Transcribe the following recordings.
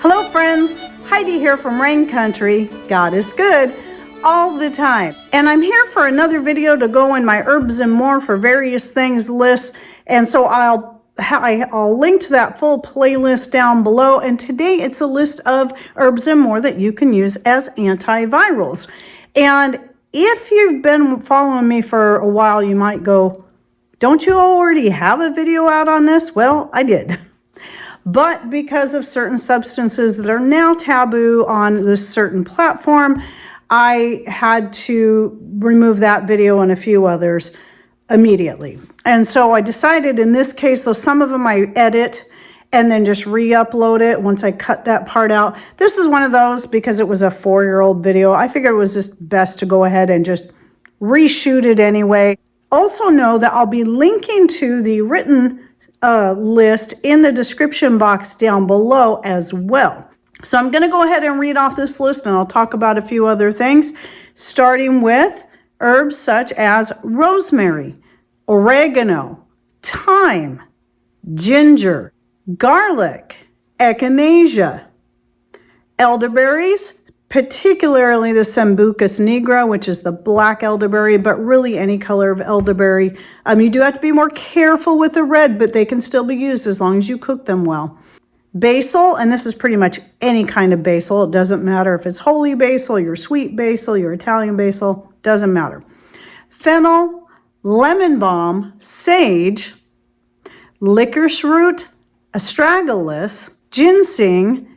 Hello friends, Heidi here from Rain Country. God is good all the time. And I'm here for another video to go in my herbs and more for various things list. And so I'll link to that full playlist down below. And today it's a list of herbs and more that you can use as antivirals. And if you've been following me for a while, you might go, don't you already have a video out on this? Well, I did. But because of certain substances that are now taboo on this certain platform, I had to remove that video and a few others immediately. And so I decided in this case, though some of them I edit and then just re-upload it once I cut that part out. This is one of those because it was a 4-year-old video. I figured it was just best to go ahead and just reshoot it anyway. Also know that I'll be linking to the written list in the description box down below as well. So I'm going to go ahead and read off this list and I'll talk about a few other things, starting with herbs such as rosemary, oregano, thyme, ginger, garlic, echinacea, elderberries, particularly the Sambucus nigra, which is the black elderberry, but really any color of elderberry. You do have to be more careful with the red, but they can still be used as long as you cook them well. Basil, and this is pretty much any kind of basil. It doesn't matter if it's holy basil, your sweet basil, your Italian basil, doesn't matter. Fennel, lemon balm, sage, licorice root, astragalus, ginseng,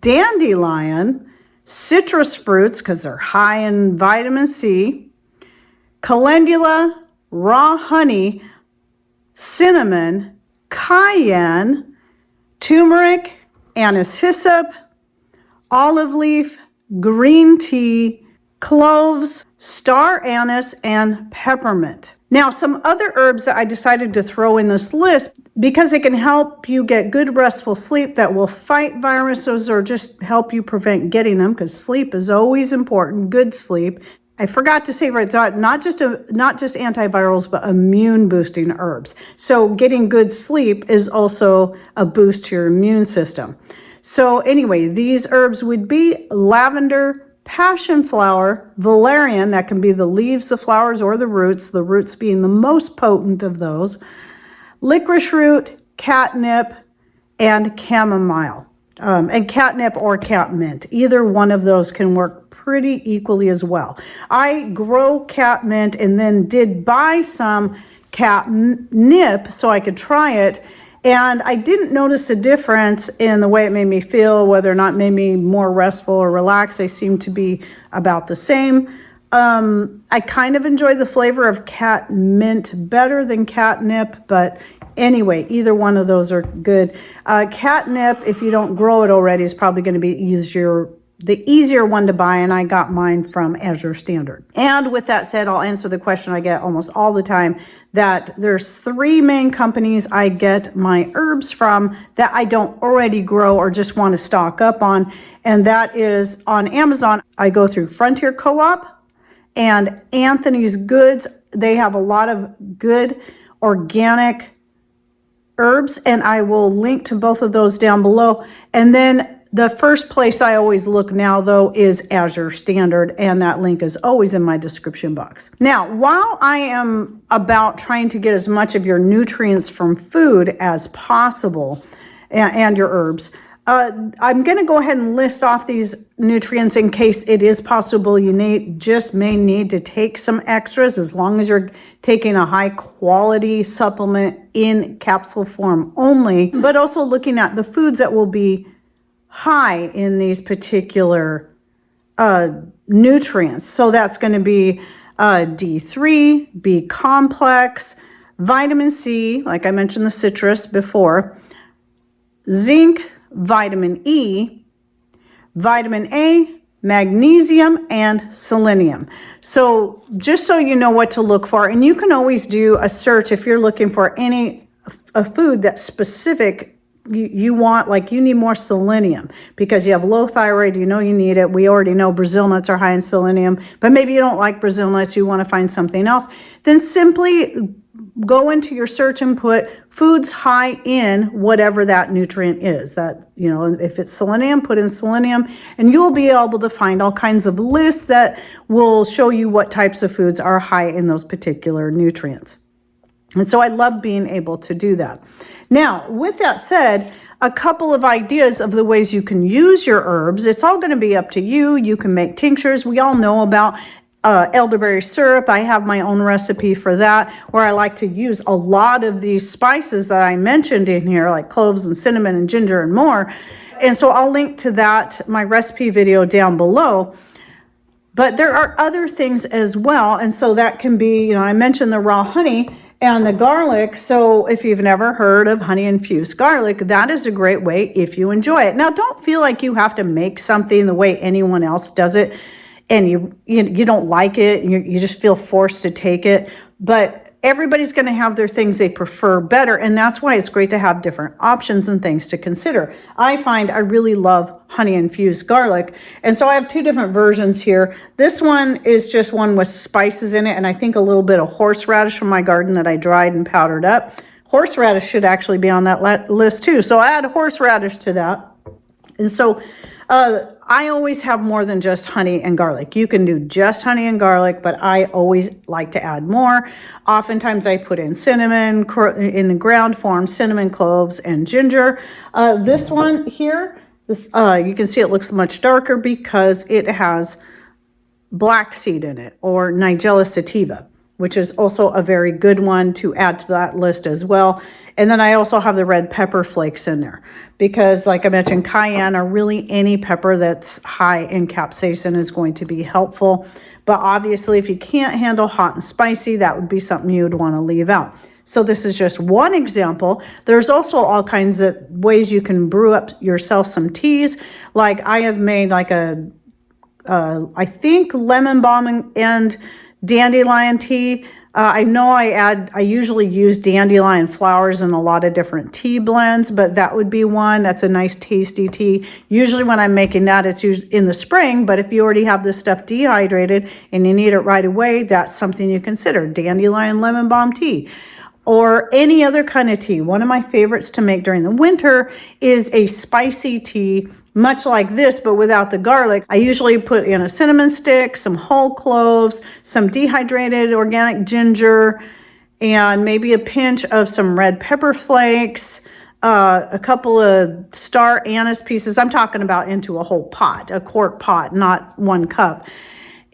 dandelion, citrus fruits, because they're high in vitamin C, calendula, raw honey, cinnamon, cayenne, turmeric, anise hyssop, olive leaf, green tea, cloves, star anise, and peppermint. Now, some other herbs that I decided to throw in this list because it can help you get good restful sleep that will fight viruses or just help you prevent getting them, because sleep is always important, good sleep. I forgot to say right there, not just antivirals, but immune boosting herbs. So getting good sleep is also a boost to your immune system. So anyway, these herbs would be lavender, passion flower, valerian, that can be the leaves, the flowers, or the roots being the most potent of those, licorice root, catnip, and chamomile. And catnip or catmint, either one of those can work pretty equally as well. I grow catmint and then did buy some catnip so I could try it. And I didn't notice a difference in the way it made me feel, whether or not it made me more restful or relaxed. They seem to be about the same. I kind of enjoy the flavor of catmint better than catnip, but anyway, either one of those are good. Catnip, if you don't grow it already, is probably going to be the easier one to buy, and I got mine from Azure Standard. And with that said, I'll answer the question I get almost all the time, that there's 3 main companies I get my herbs from that I don't already grow or just want to stock up on, and that is on Amazon. I go through Frontier Co-op and Anthony's Goods. They have a lot of good organic herbs, and I will link to both of those down below. And then the first place I always look now, though, is Azure Standard, and that link is always in my description box. Now, while I am about trying to get as much of your nutrients from food as possible, and your herbs, I'm going to go ahead and list off these nutrients in case it is possible you may need to take some extras, as long as you're taking a high quality supplement in capsule form only, but also looking at the foods that will be high in these particular nutrients. So that's going to be D3, B complex, vitamin C, like I mentioned the citrus before, zinc, vitamin E, vitamin A, magnesium, and selenium. So just so you know what to look for, and you can always do a search if you're looking for a food that's specific you want, like you need more selenium because you have low thyroid, you know you need it. We already know Brazil nuts are high in selenium, but maybe you don't like Brazil nuts, you want to find something else. Then simply go into your search and put foods high in whatever that nutrient is. That, you know, if it's selenium, put in selenium, and you'll be able to find all kinds of lists that will show you what types of foods are high in those particular nutrients. And so I love being able to do that. Now, with that said, a couple of ideas of the ways you can use your herbs. It's all going to be up to you. You can make tinctures. We all know about elderberry syrup. I have my own recipe for that, where I like to use a lot of these spices that I mentioned in here, like cloves and cinnamon and ginger and more. And so I'll link to that, my recipe video down below. But there are other things as well. And so that can be, you know, I mentioned the raw honey and the garlic. So if you've never heard of honey infused garlic, that is a great way if you enjoy it. Now, don't feel like you have to make something the way anyone else does it and you don't like it, and you just feel forced to take it. But everybody's going to have their things they prefer better, and that's why it's great to have different options and things to consider. I find I really love honey infused garlic, and so I have two different versions here. This one is just one with spices in it, and I think a little bit of horseradish from my garden that I dried and powdered up. Horseradish should actually be on that list too, so I add horseradish to that. And so I always have more than just honey and garlic. You can do just honey and garlic, but I always like to add more. Oftentimes I put in cinnamon, in the ground form, cinnamon, cloves, and ginger. This one here, this you can see it looks much darker because it has black seed in it, or Nigella sativa, which is also a very good one to add to that list as well. And then I also have the red pepper flakes in there because, like I mentioned, cayenne, or really any pepper that's high in capsaicin, is going to be helpful. But obviously, if you can't handle hot and spicy, that would be something you would want to leave out. So this is just one example. There's also all kinds of ways you can brew up yourself some teas. Like I have made like I think lemon balm and dandelion tea. I know I usually use dandelion flowers in a lot of different tea blends, but that would be one. That's a nice tasty tea. Usually when I'm making that, it's in the spring, but if you already have this stuff dehydrated and you need it right away, that's something you consider. Dandelion lemon balm tea. Or any other kind of tea. One of my favorites to make during the winter is a spicy tea, much like this, but without the garlic. I usually put in a cinnamon stick, some whole cloves, some dehydrated organic ginger, and maybe a pinch of some red pepper flakes, a couple of star anise pieces. I'm talking about into a whole pot, a quart pot, not 1 cup.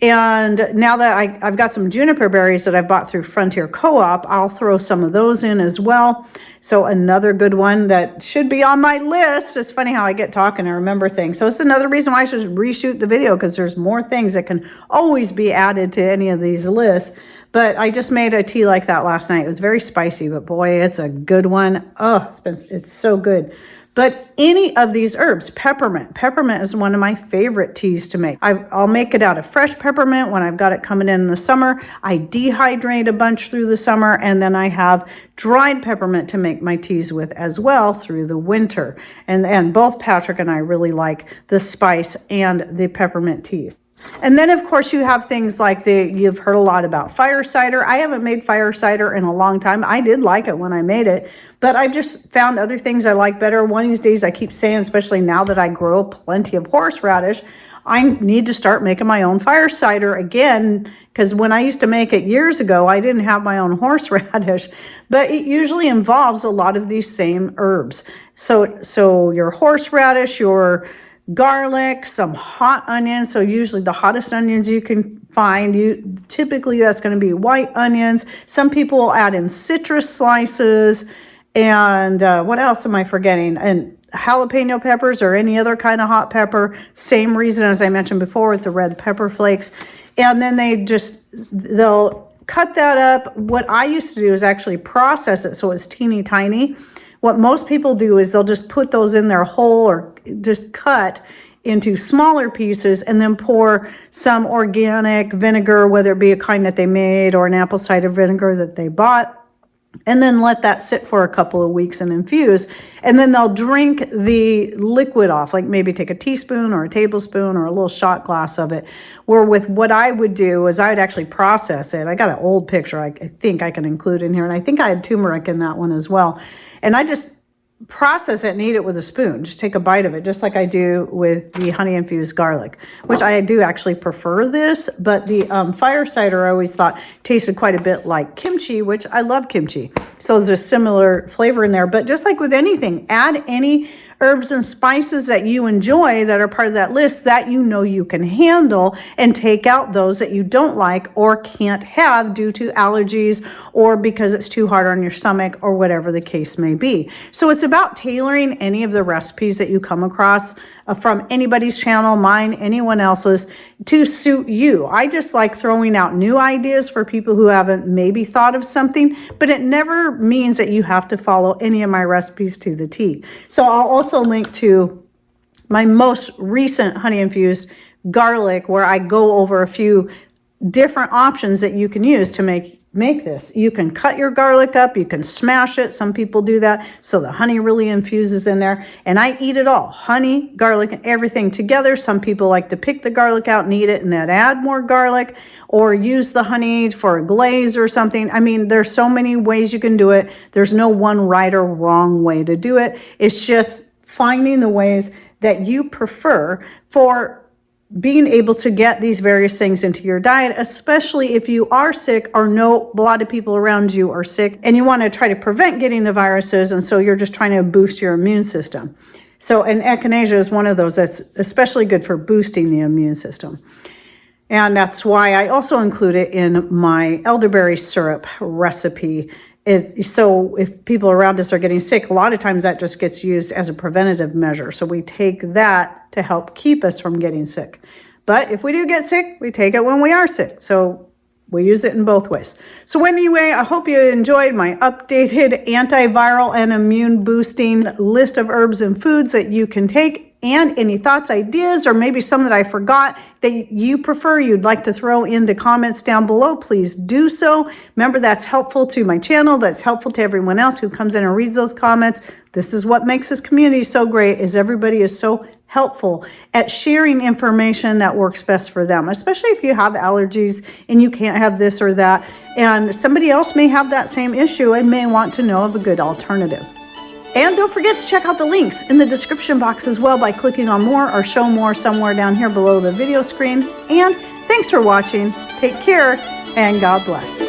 And now that I've got some juniper berries that I bought through Frontier Co-op, I'll throw some of those in as well. So another good one that should be on my list. It's funny how I get talking and remember things. So it's another reason why I should reshoot the video, because there's more things that can always be added to any of these lists. But I just made a tea like that last night. It was very spicy, but boy, it's a good one. Oh, it's so good. But any of these herbs, peppermint is one of my favorite teas to make. I'll make it out of fresh peppermint when I've got it coming in the summer. I dehydrate a bunch through the summer, and then I have dried peppermint to make my teas with as well through the winter. And both Patrick and I really like the spice and the peppermint teas. And then, of course, you have things like you've heard a lot about fire cider. I haven't made fire cider in a long time. I did like it when I made it, but I've just found other things I like better. One of these days, I keep saying, especially now that I grow plenty of horseradish, I need to start making my own fire cider again, because when I used to make it years ago, I didn't have my own horseradish, but it usually involves a lot of these same herbs. So your horseradish, your garlic, some hot onions. So usually the hottest onions you can find, typically that's going to be white onions. Some people will add in citrus slices, and what else am I forgetting? And jalapeno peppers or any other kind of hot pepper. Same reason as I mentioned before with the red pepper flakes. And then they'll cut that up. What I used to do is actually process it so it's teeny tiny. What most people do is they'll just put those in their whole, or just cut into smaller pieces, and then pour some organic vinegar, whether it be a kind that they made or an apple cider vinegar that they bought, and then let that sit for a couple of weeks and infuse. And then they'll drink the liquid off, like maybe take a teaspoon or a tablespoon or a little shot glass of it. Where with what I would do is I would actually process it. I got an old picture I think I can include in here. And I think I had turmeric in that one as well. And I just process it and eat it with a spoon. Just take a bite of it, just like I do with the honey infused garlic, which I do actually prefer this, but the fire cider I always thought tasted quite a bit like kimchi, which I love kimchi. So there's a similar flavor in there, but just like with anything, add any herbs and spices that you enjoy that are part of that list that you know you can handle, and take out those that you don't like or can't have due to allergies or because it's too hard on your stomach or whatever the case may be. So it's about tailoring any of the recipes that you come across from anybody's channel, mine, anyone else's, to suit you. I just like throwing out new ideas for people who haven't maybe thought of something, but it never means that you have to follow any of my recipes to the T. So I'll also link to my most recent honey infused garlic, where I go over a few different options that you can use to make this. You can cut your garlic up, you can smash it. Some people do that so the honey really infuses in there. And I eat it all, honey, garlic, and everything together. Some people like to pick the garlic out and eat it and then add more garlic, or use the honey for a glaze or something. I mean, there's so many ways you can do it. There's no one right or wrong way to do it. It's just finding the ways that you prefer for being able to get these various things into your diet, especially if you are sick or know a lot of people around you are sick and you want to try to prevent getting the viruses, and so you're just trying to boost your immune system. So, and echinacea is one of those that's especially good for boosting the immune system. And that's why I also include it in my elderberry syrup recipe. So if people around us are getting sick, a lot of times that just gets used as a preventative measure. So we take that to help keep us from getting sick. But if we do get sick, we take it when we are sick. So we use it in both ways. So anyway, I hope you enjoyed my updated antiviral and immune boosting list of herbs and foods that you can take, and any thoughts, ideas, or maybe some that I forgot that you prefer, you'd like to throw into comments down below, please do so. Remember, that's helpful to my channel. That's helpful to everyone else who comes in and reads those comments. This is what makes this community so great, is everybody is so helpful at sharing information that works best for them, especially if you have allergies and you can't have this or that, and somebody else may have that same issue and may want to know of a good alternative. And don't forget to check out the links in the description box as well by clicking on more or show more somewhere down here below the video screen. And thanks for watching. Take care and God bless.